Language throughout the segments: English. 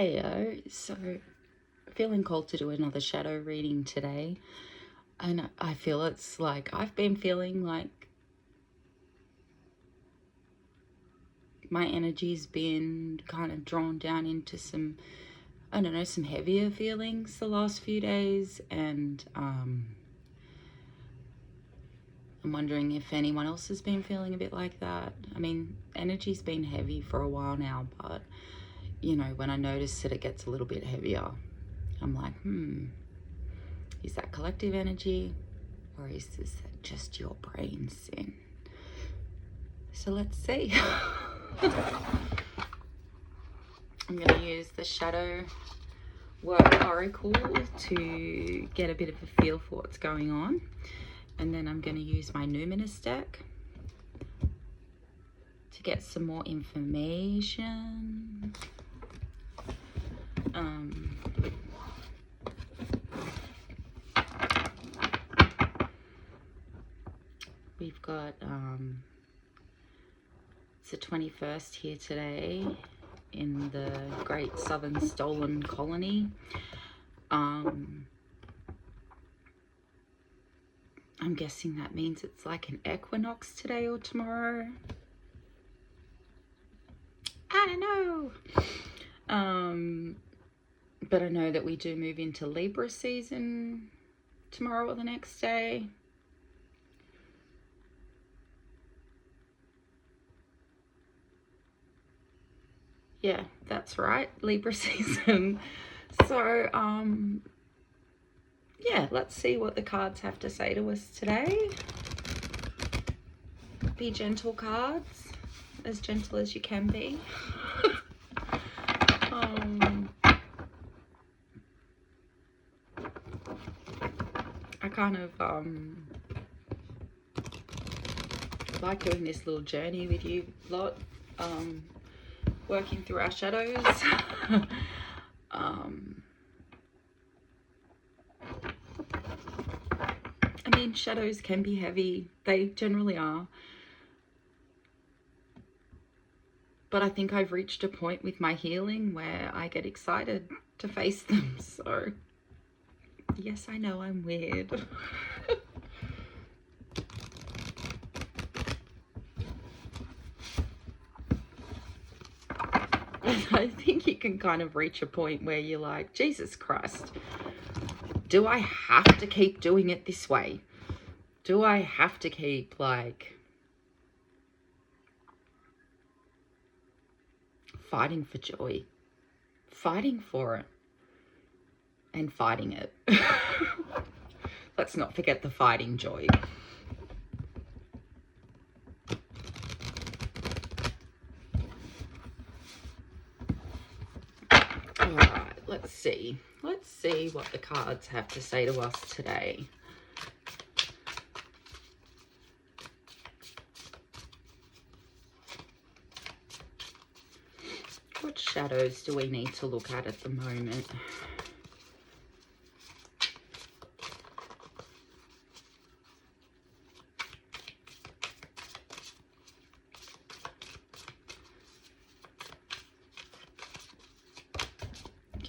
Heyo, so feeling called to do another shadow reading today, and I feel it's like I've been feeling like my energy's been kind of drawn down into some, I don't know, some heavier feelings the last few days, and I'm wondering if anyone else has been feeling a bit like that. I mean, energy's been heavy for a while now, but you know, when I notice that it gets a little bit heavier, I'm like, is that collective energy, or is this just your brain sin? So let's see. I'm going to use the Shadow Work Oracle to get a bit of a feel for what's going on. And then I'm going to use my Numinous deck to get some more information. We've got it's the 21st here today in the Great Southern Stolen Colony. I'm guessing that means it's like an equinox today or tomorrow. I don't know. But I know that we do move into Libra season tomorrow or the next day. Yeah, that's right, Libra season. So, yeah, let's see what the cards have to say to us today. Be gentle, cards, as gentle as you can be. I kind of like doing this little journey with you lot, working through our shadows. I mean, shadows can be heavy. They generally are. But I think I've reached a point with my healing where I get excited to face them. So, yes, I know I'm weird. I think you can kind of reach a point where you're like, Jesus Christ, do I have to keep doing it this way? Do I have to keep, like, fighting for joy? Fighting for it. And fighting it. Let's not forget the fighting joy. All right, let's see. Let's see what the cards have to say to us today. What shadows do we need to look at the moment?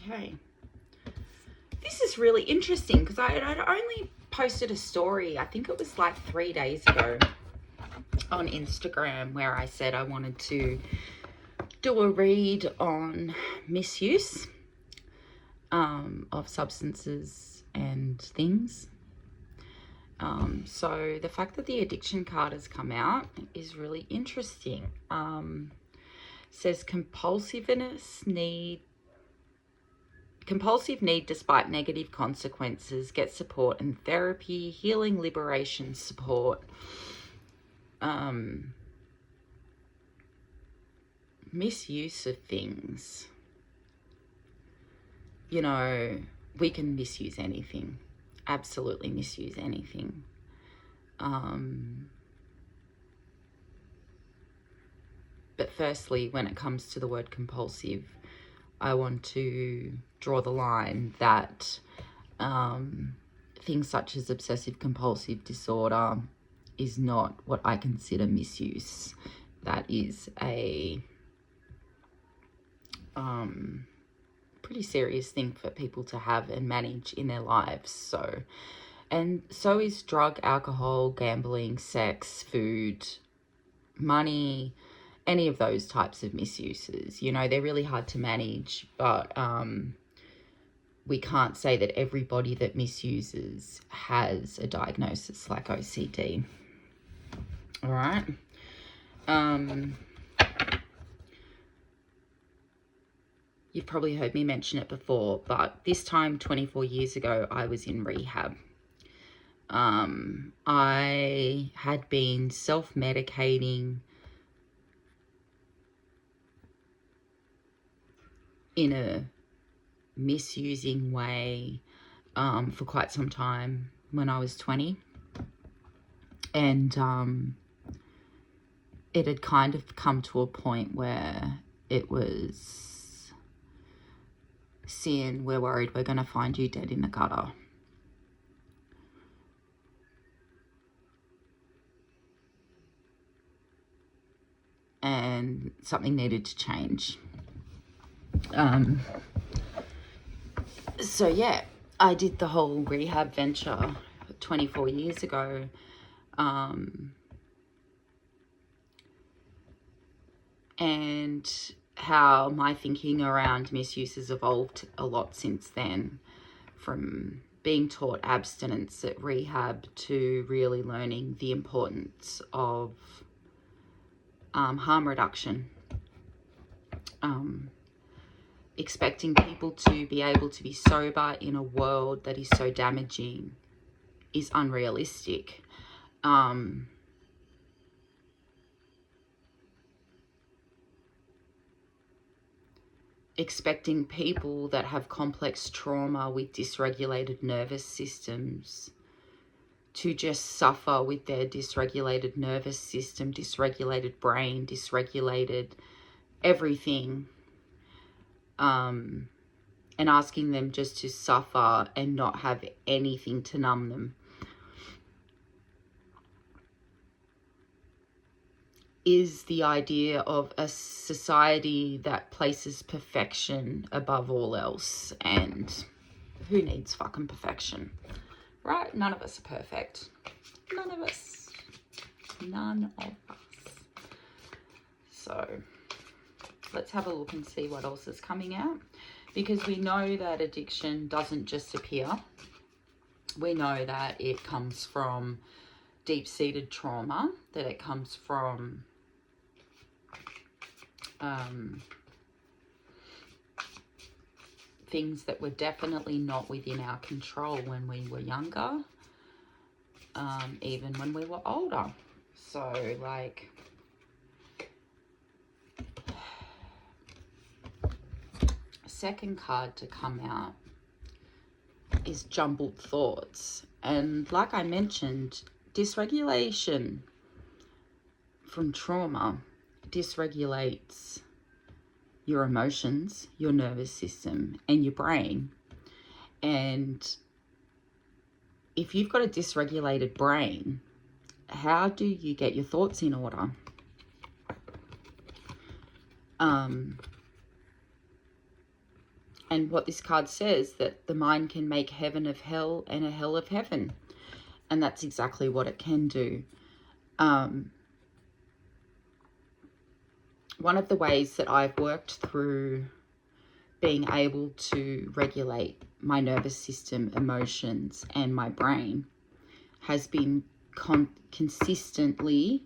Okay. This is really interesting because I'd only posted a story, I think it was like 3 days ago, on Instagram, where I said I wanted to do a read on misuse of substances and things. So the fact that the addiction card has come out is really interesting. Says compulsive need despite negative consequences, get support and therapy, healing, liberation, support. Misuse of things. You know, we can misuse anything. Absolutely misuse anything. But firstly, when it comes to the word compulsive, I want to draw the line that things such as obsessive compulsive disorder is not what I consider misuse. That is a pretty serious thing for people to have and manage in their lives. So, and so is drug, alcohol, gambling, sex, food, money, any of those types of misuses. You know, they're really hard to manage, but we can't say that everybody that misuses has a diagnosis like OCD. All right. You've probably heard me mention it before, but this time 24 years ago, I was in rehab. I had been self-medicating in a misusing way for quite some time when I was 20. And it had kind of come to a point where it was, Sin, we're worried we're going to find you dead in the gutter. And something needed to change. So yeah, I did the whole rehab venture 24 years ago. And how my thinking around misuse has evolved a lot since then, from being taught abstinence at rehab to really learning the importance of harm reduction. Expecting people to be able to be sober in a world that is so damaging is unrealistic. Expecting people that have complex trauma with dysregulated nervous systems to just suffer with their dysregulated nervous system, dysregulated brain, dysregulated everything, and asking them just to suffer and not have anything to numb them, is the idea of a society that places perfection above all else. And who needs fucking perfection, right? None of us are perfect. None of us. None of us. So let's have a look and see what else is coming out, because we know that addiction doesn't just appear. We know that it comes from deep-seated trauma, that it comes from things that were definitely not within our control when we were younger, even when we were older. So, like, second card to come out is jumbled thoughts. And like I mentioned, dysregulation from trauma dysregulates your emotions, your nervous system, and your brain. And if you've got a dysregulated brain, how do you get your thoughts in order? And what this card says, that the mind can make heaven of hell and a hell of heaven. And that's exactly what it can do. One of the ways that I've worked through being able to regulate my nervous system, emotions, and my brain has been consistently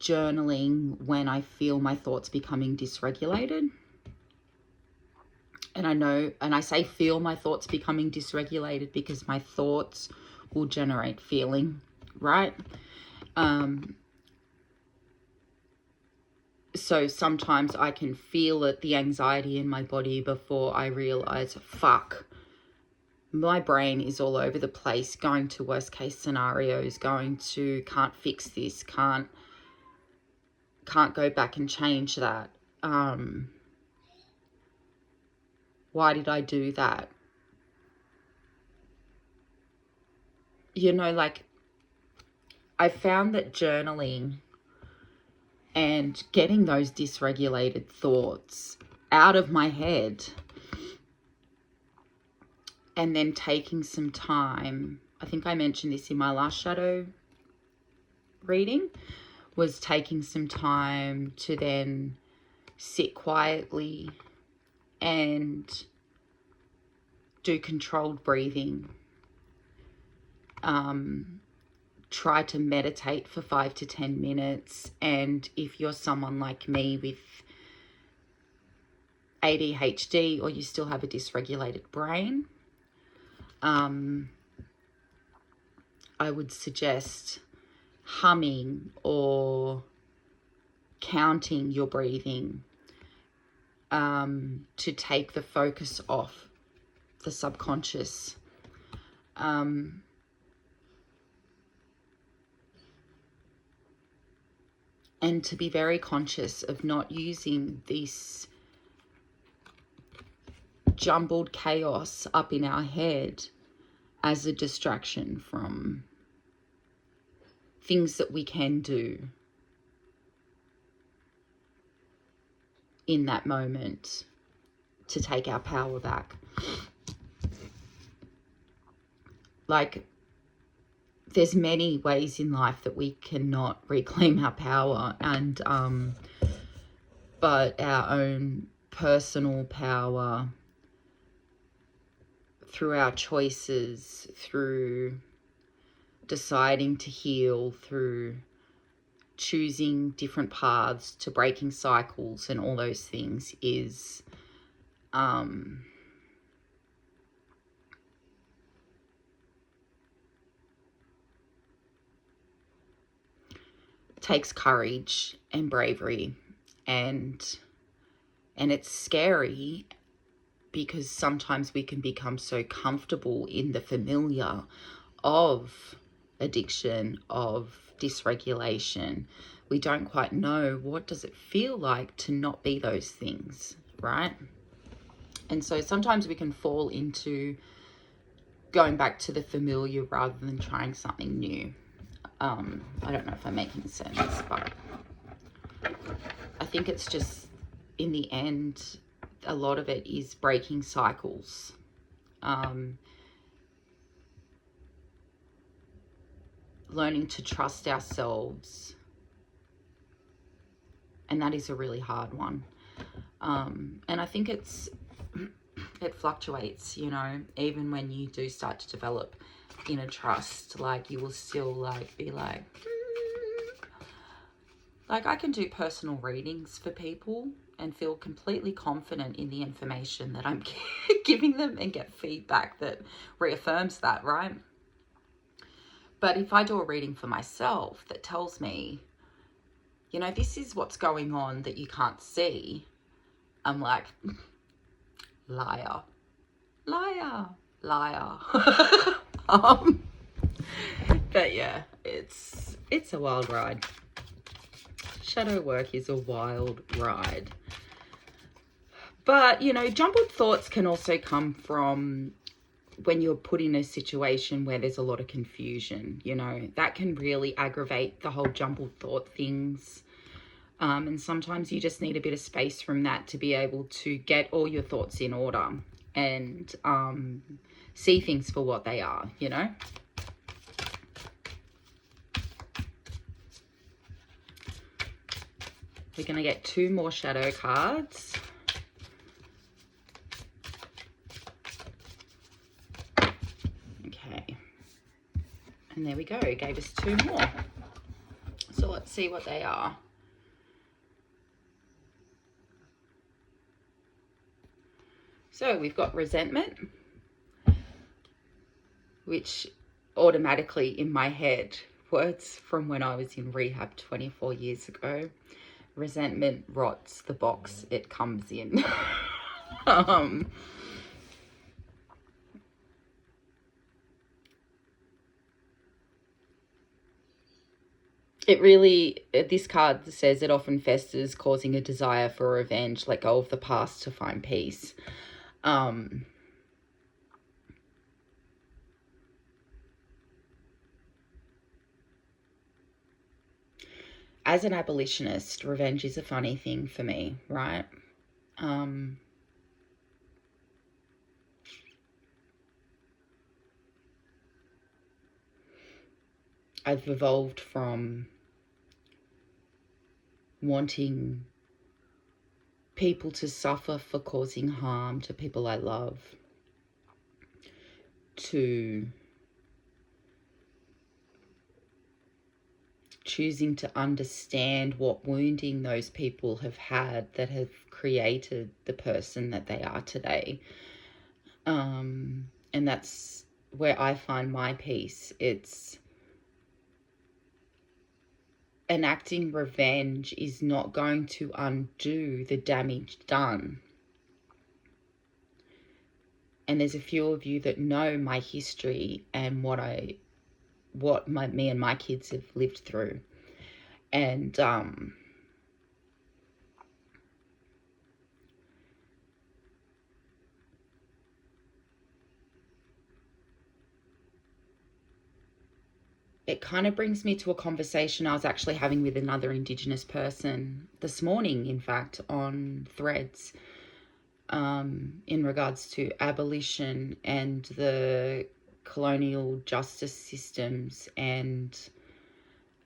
journaling when I feel my thoughts becoming dysregulated. And I know, and I say feel my thoughts becoming dysregulated because my thoughts will generate feeling, right? So sometimes I can feel it, the anxiety in my body, before I realize, fuck, my brain is all over the place, going to worst case scenarios, going to can't fix this, can't go back and change that. Why did I do that? You know, like, I found that journaling and getting those dysregulated thoughts out of my head And then taking some time, I think I mentioned this in my last shadow reading, was taking some time to then sit quietly and do controlled breathing. Try to meditate for 5 to 10 minutes. And if you're someone like me with AuDHD, or you still have a dysregulated brain, I would suggest humming or counting your breathing to take the focus off the subconscious. And to be very conscious of not using this jumbled chaos up in our head as a distraction from things that we can do in that moment to take our power back. Like, there's many ways in life that we cannot reclaim our power, and but our own personal power through our choices, through deciding to heal, through choosing different paths to breaking cycles and all those things, is takes courage and bravery, and it's scary because sometimes we can become so comfortable in the familiar of addiction, of dysregulation. We don't quite know, what does it feel like to not be those things, right? And so sometimes we can fall into going back to the familiar rather than trying something new. I don't know if I'm making sense, but I think it's just, in the end, a lot of it is breaking cycles. Learning to trust ourselves. And that is a really hard one. And I think it fluctuates, you know, even when you do start to develop inner trust, like, you will still like be like I can do personal readings for people and feel completely confident in the information that I'm giving them and get feedback that reaffirms that, right? But if I do a reading for myself that tells me, you know, this is what's going on that you can't see, I'm like, liar, liar, liar. But yeah, it's a wild ride. Shadow work is a wild ride. But, you know, jumbled thoughts can also come from when you're put in a situation where there's a lot of confusion. You know, that can really aggravate the whole jumbled thought things. And sometimes you just need a bit of space from that to be able to get all your thoughts in order and see things for what they are, you know. We're going to get 2 more shadow cards. Okay. And there we go. It gave us 2 more. So let's see what they are. So we've got resentment, which automatically in my head, words from when I was in rehab 24 years ago, resentment rots the box it comes in. It really, this card says it often festers, causing a desire for revenge. Let go of the past to find peace. As an abolitionist, revenge is a funny thing for me, right? I've evolved from wanting people to suffer for causing harm to people I love, to choosing to understand what wounding those people have had that have created the person that they are today. And that's where I find my peace. It's enacting revenge is not going to undo the damage done. And there's a few of you that know my history and what me and my kids have lived through. And it kind of brings me to a conversation I was actually having with another Indigenous person this morning, in fact, on Threads, in regards to abolition and the colonial justice systems, and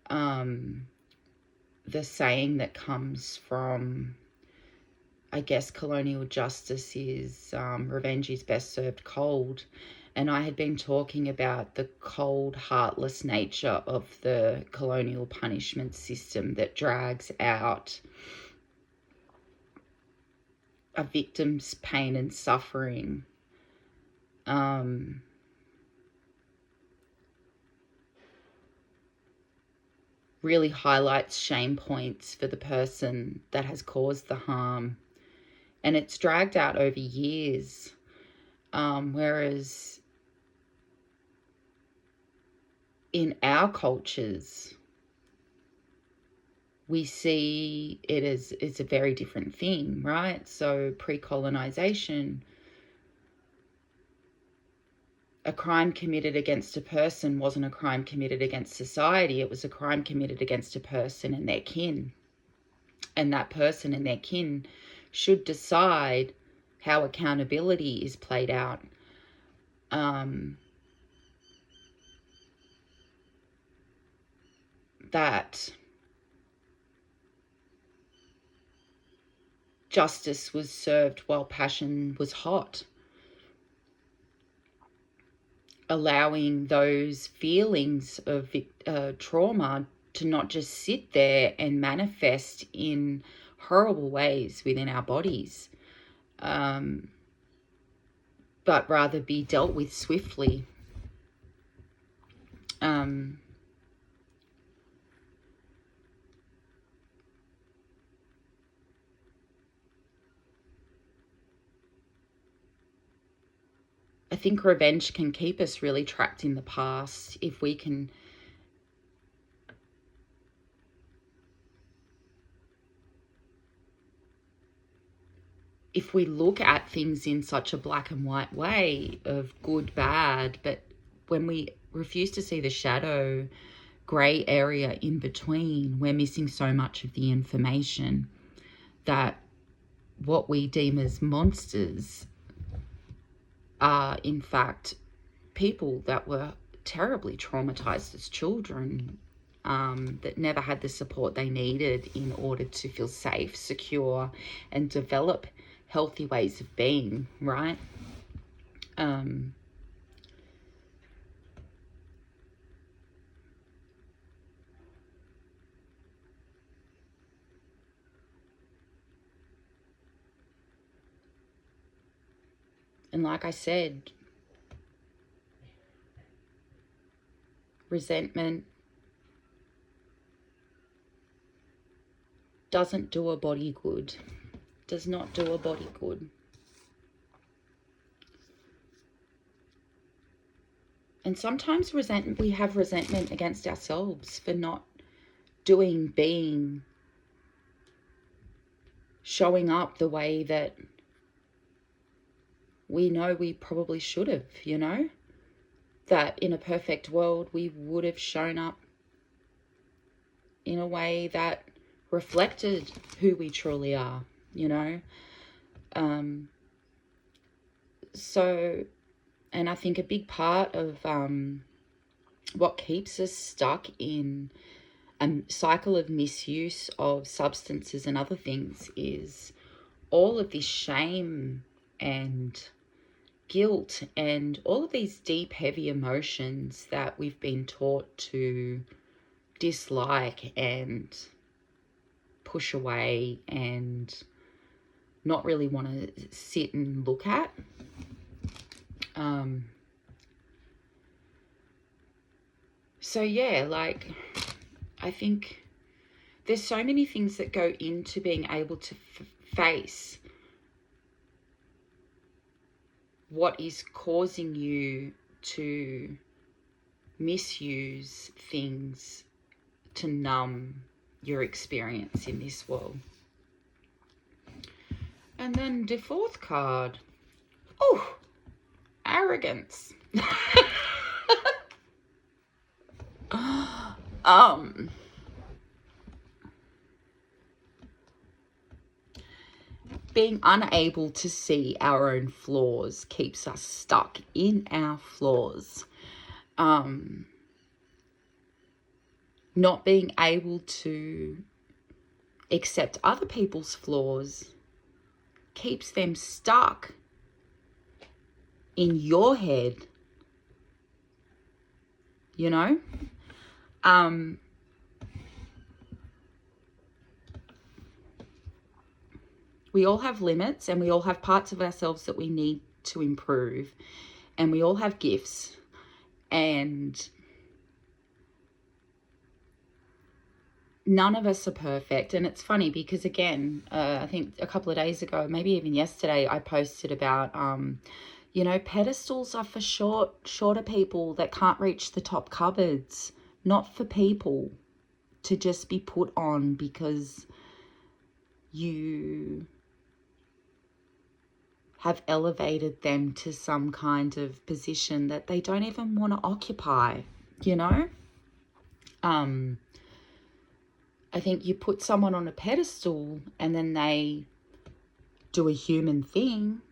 the saying that comes from, I guess, colonial justice is revenge is best served cold. And I had been talking about the cold, heartless nature of the colonial punishment system that drags out a victim's pain and suffering. Really highlights shame points for the person that has caused the harm. And it's dragged out over years. Whereas in our cultures, we see it as it's a very different thing, right? So pre-colonization, a crime committed against a person wasn't a crime committed against society. It was a crime committed against a person and their kin. And that person and their kin should decide how accountability is played out. That justice was served while passion was hot, allowing those feelings of trauma to not just sit there and manifest in horrible ways within our bodies, but rather be dealt with swiftly. I think revenge can keep us really trapped in the past if we can look at things in such a black and white way of good, bad, but when we refuse to see the shadow, grey area in between, we're missing so much of the information that what we deem as monsters are in fact people that were terribly traumatized as children, that never had the support they needed in order to feel safe, secure, and develop healthy ways of being, right? And like I said, resentment doesn't do a body good, does not do a body good. And sometimes we have resentment against ourselves for not showing up the way that we know we probably should have, that in a perfect world we would have shown up in a way that reflected who we truly are, So, and I think a big part of what keeps us stuck in a cycle of misuse of substances and other things is all of this shame and guilt and all of these deep, heavy emotions that we've been taught to dislike and push away and not really want to sit and look at. So yeah, like, I think there's so many things that go into being able to face what is causing you to misuse things to numb your experience in this world. And then the fourth card, oh, arrogance. Being unable to see our own flaws keeps us stuck in our flaws. Not being able to accept other people's flaws keeps them stuck in your head, you know? We all have limits and we all have parts of ourselves that we need to improve, and we all have gifts, and none of us are perfect. And it's funny because, again, I think a couple of days ago, maybe even yesterday, I posted about, you know, pedestals are for shorter people that can't reach the top cupboards, not for people to just be put on because you have elevated them to some kind of position that they don't even want to occupy, you know? I think you put someone on a pedestal and then they do a human thing.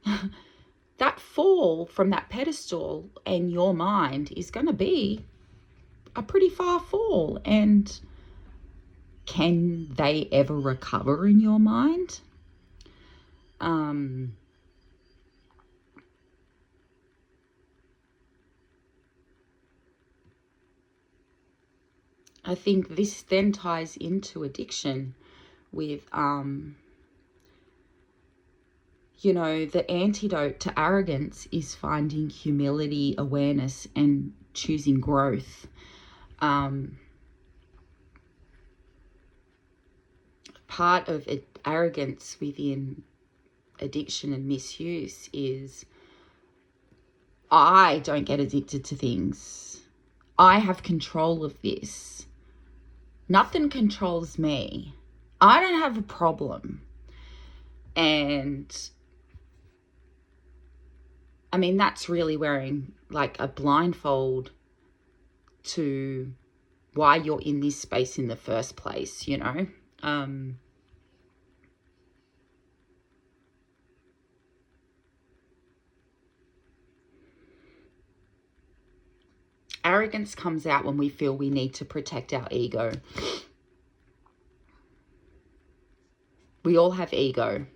That fall from that pedestal in your mind is going to be a pretty far fall. And can they ever recover in your mind? I think this then ties into addiction with, you know, the antidote to arrogance is finding humility, awareness, and choosing growth. Part of arrogance within addiction and misuse is, I don't get addicted to things. I have control of this. Nothing controls me. I don't have a problem. And I mean, that's really wearing like a blindfold to why you're in this space in the first place, you know? Arrogance comes out when we feel we need to protect our ego. We all have ego.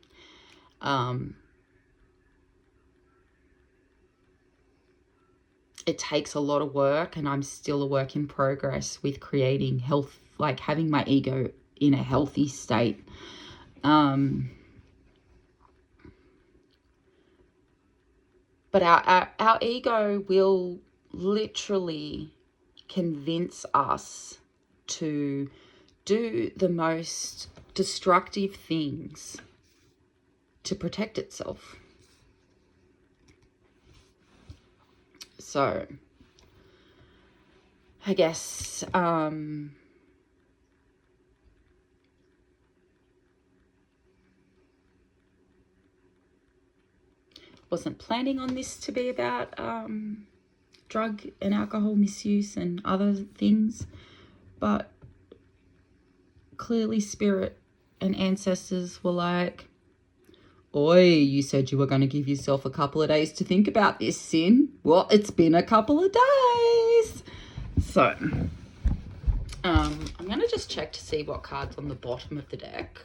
It takes a lot of work, and I'm still a work in progress with creating health, like having my ego in a healthy state. But our ego will literally convince us to do the most destructive things to protect itself. So I guess wasn't planning on this to be about drug and alcohol misuse and other things, but clearly spirit and ancestors were like, oi, you said you were going to give yourself a couple of days to think about this, Sin. Well, it's been a couple of days. So So, I'm going to just check to see what card's on the bottom of the deck.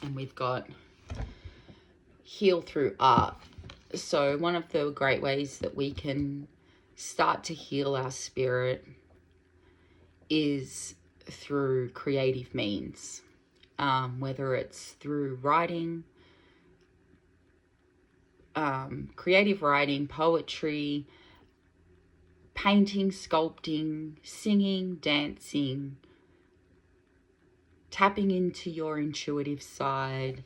And we've got heal through art. So one of the great ways that we can start to heal our spirit is through creative means, whether it's through writing, creative writing, poetry, painting, sculpting, singing, dancing, tapping into your intuitive side,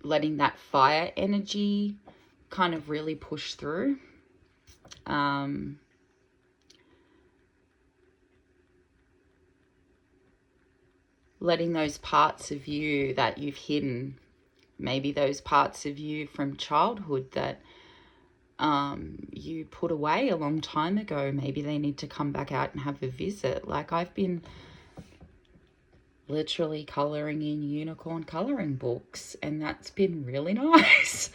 letting that fire energy kind of really push through. Letting those parts of you that you've hidden, maybe those parts of you from childhood that you put away a long time ago, maybe they need to come back out and have a visit. Like, I've been literally colouring in unicorn colouring books, and that's been really nice.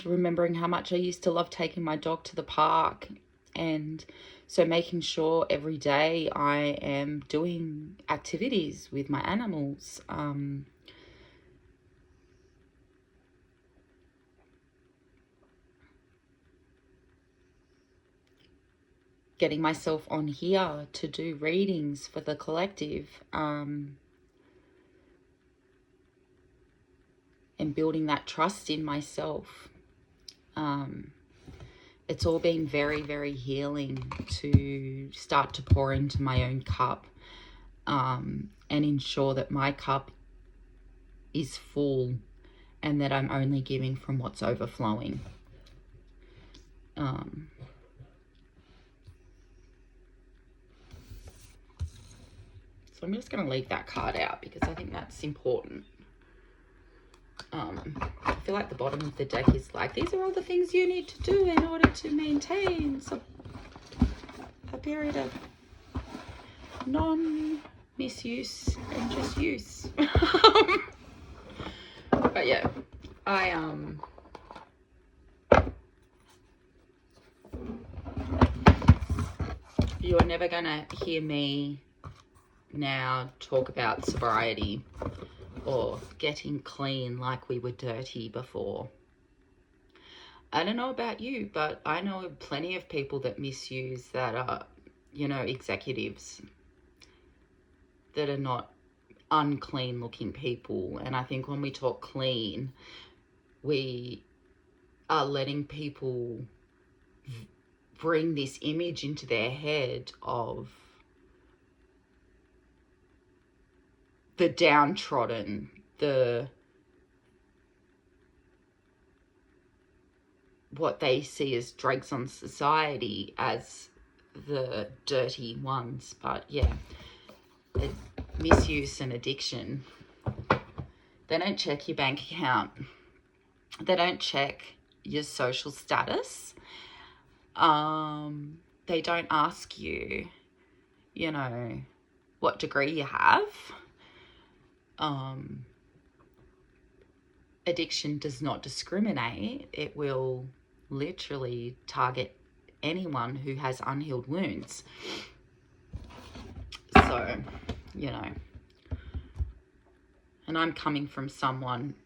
Remembering how much I used to love taking my dog to the park, and so making sure every day I am doing activities with my animals. Getting myself on here to do readings for the collective, and building that trust in myself. It's all been very, very healing to start to pour into my own cup, and ensure that my cup is full and that I'm only giving from what's overflowing. So I'm just going to leave that card out because I think that's important. I feel like the bottom of the deck is like, these are all the things you need to do in order to maintain a period of non-misuse and just use. But yeah, you're never gonna hear me now talk about sobriety or getting clean like we were dirty before. I don't know about you, but I know plenty of people that misuse, that are, you know, executives that are not unclean looking people. And I think when we talk clean, we are letting people bring this image into their head of the downtrodden, what they see as dregs on society as the dirty ones. But yeah, misuse and addiction, they don't check your bank account, they don't check your social status, they don't ask you, you know, what degree you have. Addiction does not discriminate. It will literally target anyone who has unhealed wounds. So, you know, and I'm coming from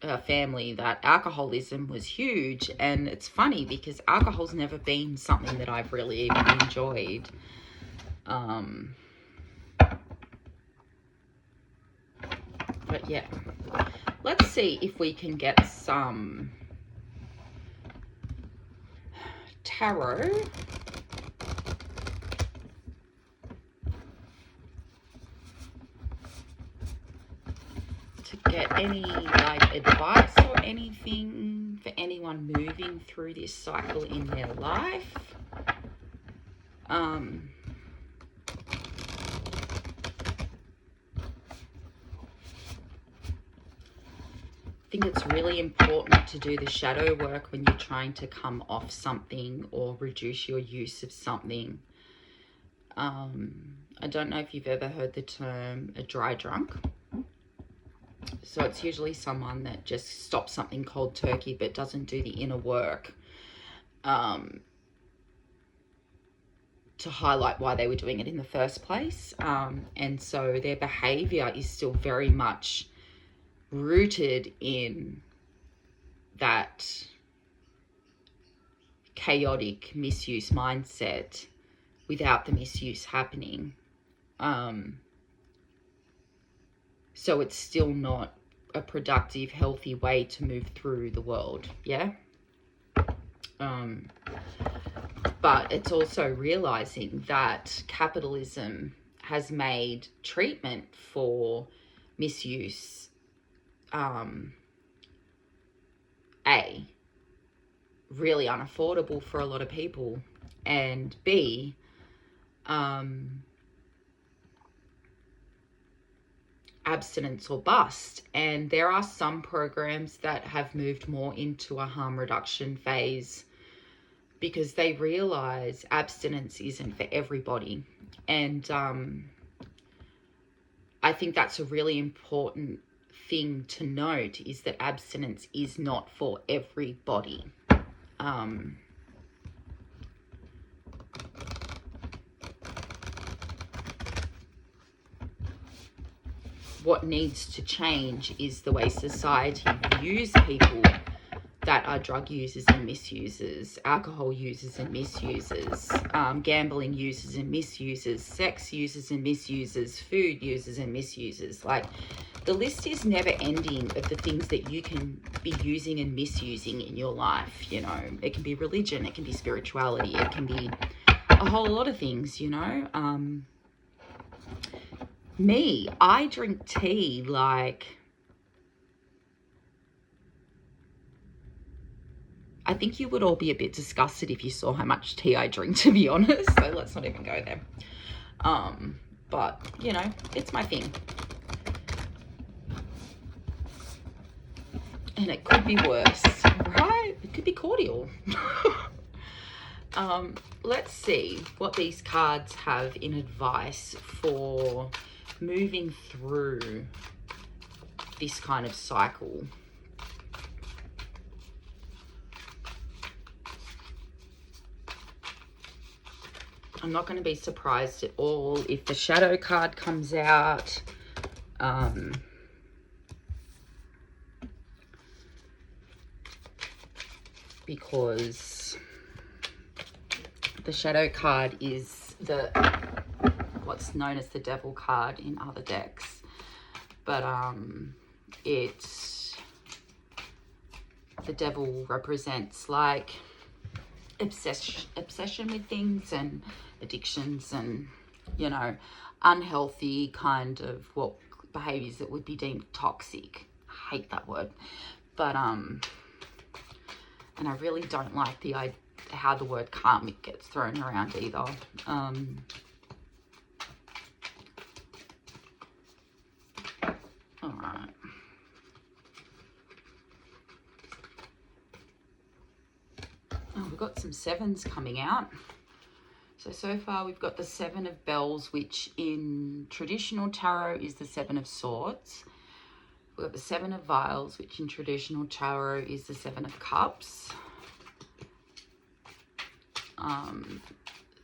a family that alcoholism was huge, and it's funny because alcohol's never been something that I've really even enjoyed. But yeah, let's see if we can get some tarot to get any like advice or anything for anyone moving through this cycle in their life. I think it's really important to do the shadow work when you're trying to come off something or reduce your use of something. I don't know if you've ever heard the term a dry drunk. So it's usually someone that just stops something cold turkey but doesn't do the inner work to highlight why they were doing it in the first place. And so their behavior is still very much rooted in that chaotic misuse mindset without the misuse happening. So it's still not a productive, healthy way to move through the world, yeah? But it's also realizing that capitalism has made treatment for misuse, A, really unaffordable for a lot of people, and B, abstinence or bust. And there are some programs that have moved more into a harm reduction phase because they realize abstinence isn't for everybody. And I think that's a really important thing to note, is that abstinence is not for everybody. What needs to change is the way society views people that are drug users and misusers, alcohol users and misusers, gambling users and misusers, sex users and misusers, food users and misusers. Like, the list is never ending of the things that you can be using and misusing in your life. You know, it can be religion, it can be spirituality, it can be a whole lot of things, you know. I drink tea like, I think you would all be a bit disgusted if you saw how much tea I drink, to be honest. So let's not even go there. But, you know, it's my thing. And it could be worse, right? It could be cordial. Let's see what these cards have in advice for moving through this kind of cycle. I'm not going to be surprised at all if the shadow card comes out. Because the shadow card is what's known as the devil card in other decks. But the devil represents like obsession with things and addictions and, you know, unhealthy kind of what behaviors that would be deemed toxic. I hate that word. But and I really don't like how the word karmic gets thrown around either. All right. Oh, we've got some sevens coming out. So far we've got the Seven of Bells, which in traditional tarot is the Seven of Swords. We've got the Seven of Vials, which in traditional tarot is the Seven of Cups.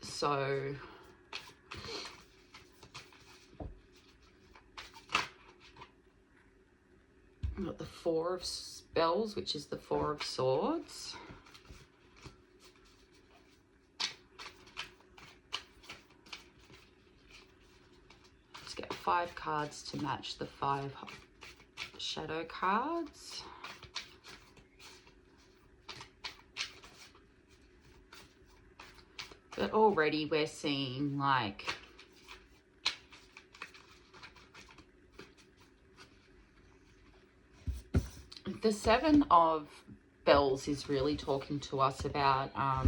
So we've got the Four of Bells, which is the Four of Swords. Let's get 5 cards to match the 5 shadow cards. But already we're seeing like the Seven of Bells is really talking to us about, I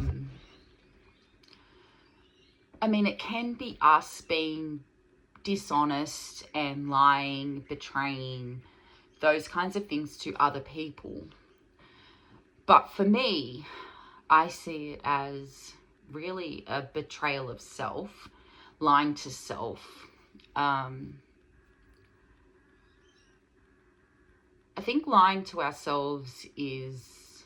mean, it can be us being dishonest and lying, betraying, those kinds of things to other people. But for me, I see it as really a betrayal of self. lying to self. I think lying to ourselves is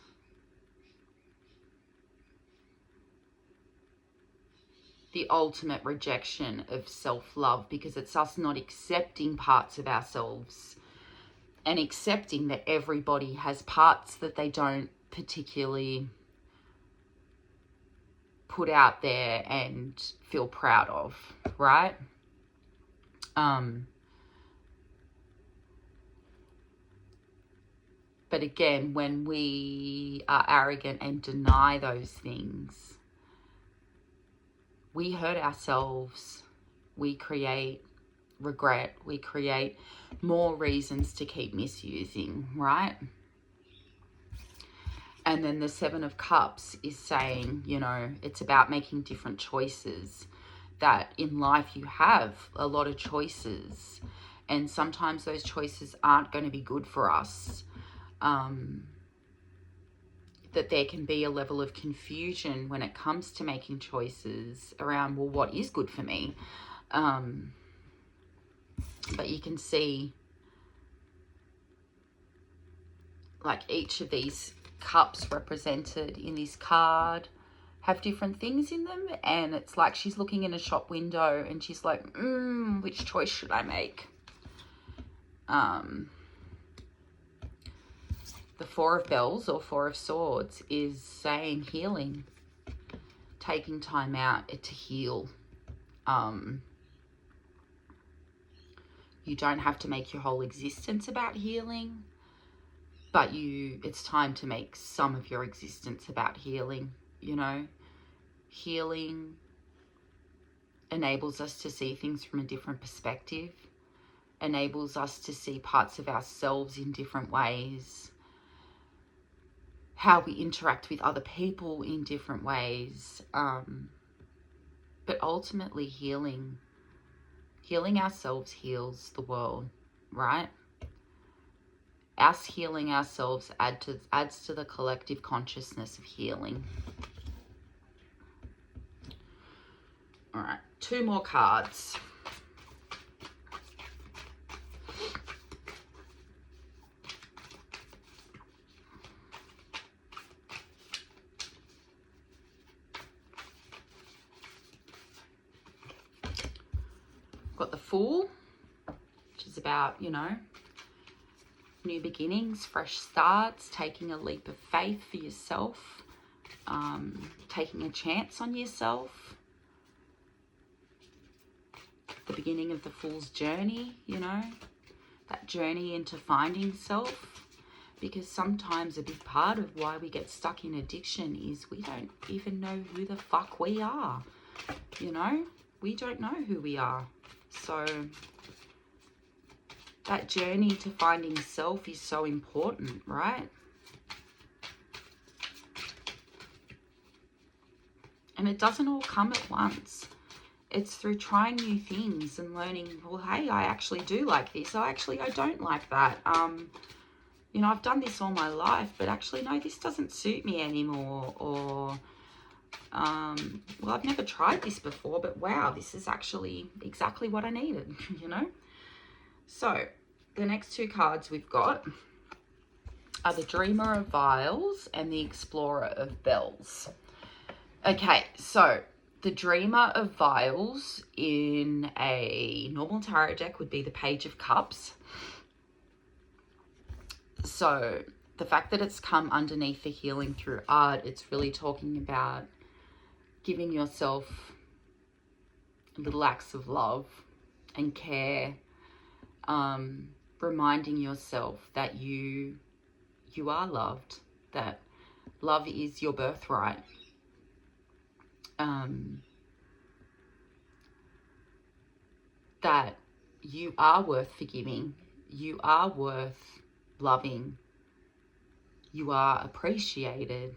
the ultimate rejection of self-love, because it's us not accepting parts of ourselves and accepting that everybody has parts that they don't particularly put out there and feel proud of, right? But again, when we are arrogant and deny those things, we hurt ourselves. We create regret. We create more reasons to keep misusing, right? And then the Seven of Cups is saying, you know, it's about making different choices. That in life you have a lot of choices, and sometimes those choices aren't going to be good for us. That there can be a level of confusion when it comes to making choices around, well, what is good for me? But you can see, like, each of these cups represented in this card have different things in them, and it's like she's looking in a shop window and she's like, which choice should I make? The Four of Bells or Four of Swords is saying healing, taking time out to heal. You don't have to make your whole existence about healing, but it's time to make some of your existence about healing, you know. Healing enables us to see things from a different perspective, enables us to see parts of ourselves in different ways, how we interact with other people in different ways. But ultimately healing ourselves heals the world, right? Us healing ourselves adds to the collective consciousness of healing. All right, 2 more cards. Got the Fool, which is about, you know, new beginnings, fresh starts, taking a leap of faith for yourself, taking a chance on yourself. The beginning of the Fool's journey, you know, that journey into finding self. Because sometimes a big part of why we get stuck in addiction is we don't even know who the fuck we are, you know? We don't know who we are. So that journey to finding self is so important, right? And it doesn't all come at once. It's through trying new things and learning, well, hey, I actually do like this. I don't like that. You know, I've done this all my life, but actually, no, this doesn't suit me anymore. Or, well, I've never tried this before, but wow, this is actually exactly what I needed, you know? So the next 2 cards we've got are the Dreamer of Vials and the Explorer of Bells. Okay, so the Dreamer of Vials in a normal tarot deck would be the Page of Cups. So the fact that it's come underneath the Healing Through Art, it's really talking about giving yourself little acts of love and care, reminding yourself that you are loved, that love is your birthright. That you are worth forgiving, you are worth loving, you are appreciated,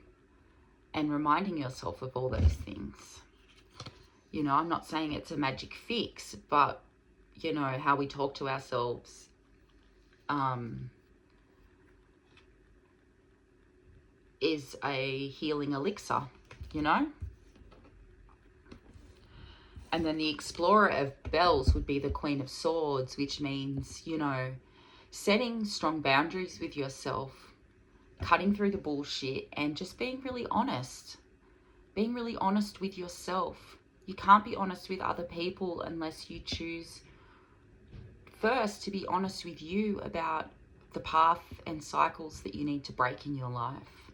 and reminding yourself of all those things. You know, I'm not saying it's a magic fix, but, you know, how we talk to ourselves is a healing elixir, you know? And then the Explorer of Bells would be the Queen of Swords, which means, you know, setting strong boundaries with yourself, cutting through the bullshit, and just being really honest. Being really honest with yourself. You can't be honest with other people unless you choose first to be honest with you about the path and cycles that you need to break in your life.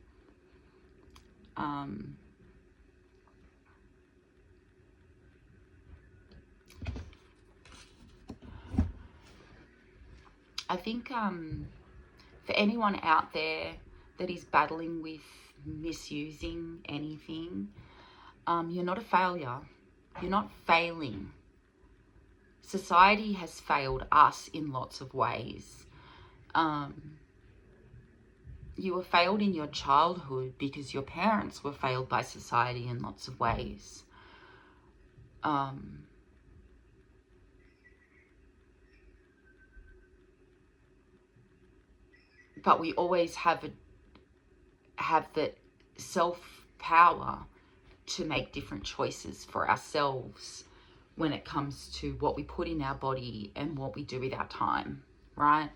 I think for anyone out there that is battling with misusing anything, you're not a failure. You're not failing. Society has failed us in lots of ways. You were failed in your childhood because your parents were failed by society in lots of ways. But we always have the self-power to make different choices for ourselves when it comes to what we put in our body and what we do with our time, right?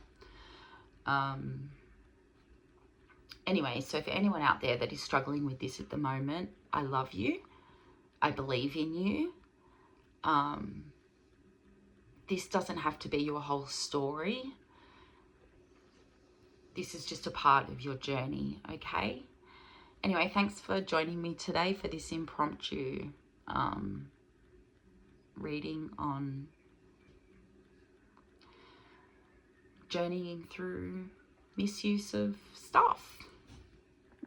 Anyway, so for anyone out there that is struggling with this at the moment, I love you. I believe in you. This doesn't have to be your whole story. This is just a part of your journey, okay? Anyway, thanks for joining me today for this impromptu reading on journeying through misuse of stuff.